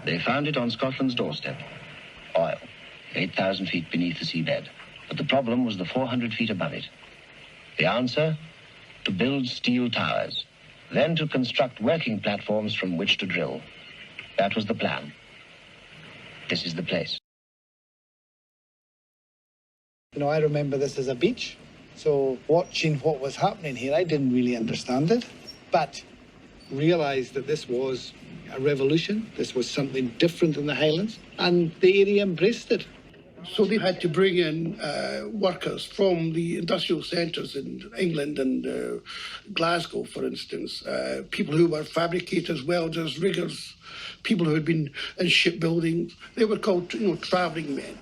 They found it on Scotland's doorstep. Oil, 8,000 feet beneath the seabed. But the problem was the 400 feet above it. The answer? To build steel towers, then to construct working platforms from which to drill. That was the plan. This is the place. You know, I remember this as a beach, so watching what was happening here, I didn't really understand it, but realised that this was a revolution, this was something different in the Highlands, and the area embraced it. So they had to bring in workers from the industrial centres in England and Glasgow, for instance, people who were fabricators, welders, riggers, people who had been in shipbuilding. They were called, travelling men.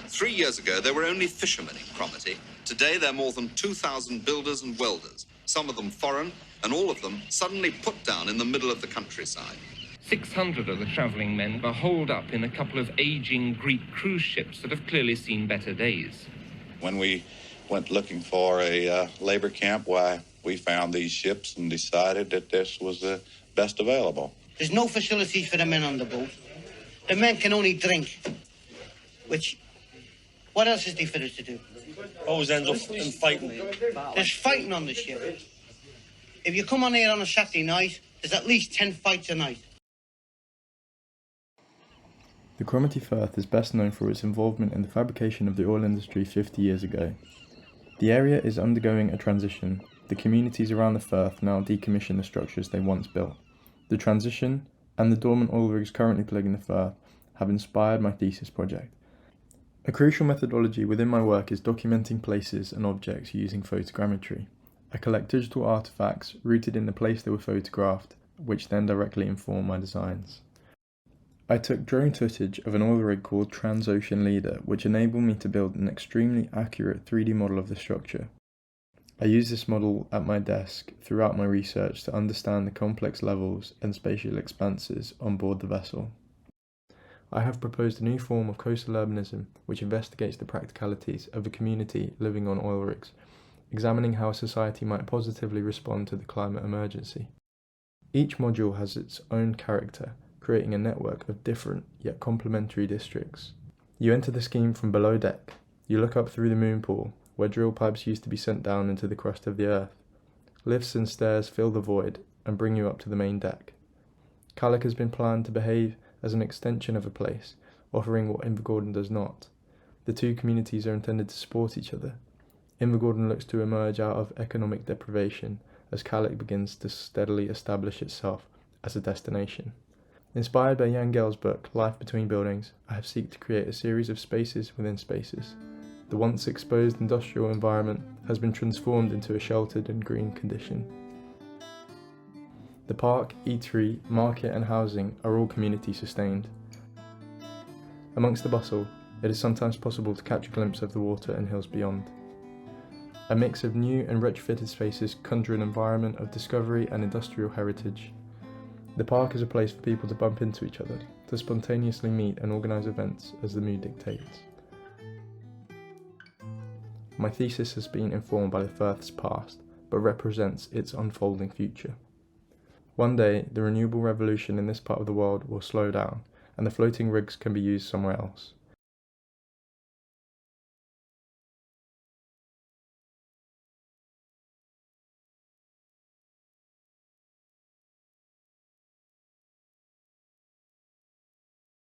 3 years ago, there were only fishermen in Cromarty. Today, there are more than 2,000 builders and welders, some of them foreign, and all of them suddenly put down in the middle of the countryside. 600 of the travelling men were holed up in a couple of ageing Greek cruise ships that have clearly seen better days. When we went looking for a labour camp, we found these ships and decided that this was the best available. There's no facilities for the men on the boat. The men can only drink, which, what else is there for us to do? Always ends up in fighting. There's fighting on the ship. If you come on here on a Saturday night, there's at least 10 fights a night. The Cromarty Firth is best known for its involvement in the fabrication of the oil industry 50 years ago. The area is undergoing a transition. The communities around the Firth now decommission the structures they once built. The transition and the dormant oil rigs currently plaguing the Firth have inspired my thesis project. A crucial methodology within my work is documenting places and objects using photogrammetry. I collect digital artifacts rooted in the place they were photographed, which then directly inform my designs. I took drone footage of an oil rig called Transocean Leader, which enabled me to build an extremely accurate 3D model of the structure. I used this model at my desk throughout my research to understand the complex levels and spatial expanses on board the vessel. I have proposed a new form of coastal urbanism which investigates the practicalities of a community living on oil rigs, examining how a society might positively respond to the climate emergency. Each module has its own character, creating a network of different yet complementary districts. You enter the scheme from below deck. You look up through the moon pool, where drill pipes used to be sent down into the crust of the earth. Lifts and stairs fill the void and bring you up to the main deck. Callach has been planned to behave as an extension of a place, offering what Invergordon does not. The two communities are intended to support each other. Invergordon looks to emerge out of economic deprivation as Callach begins to steadily establish itself as a destination. Inspired by Jan Gehl's book, Life Between Buildings, I have sought to create a series of spaces within spaces. The once exposed industrial environment has been transformed into a sheltered and green condition. The park, eatery, market and housing are all community sustained. Amongst the bustle, it is sometimes possible to catch a glimpse of the water and hills beyond. A mix of new and retrofitted spaces conjure an environment of discovery and industrial heritage. The park is a place for people to bump into each other, to spontaneously meet and organise events as the mood dictates. My thesis has been informed by the Firth's past, but represents its unfolding future. One day, the renewable revolution in this part of the world will slow down, and the floating rigs can be used somewhere else.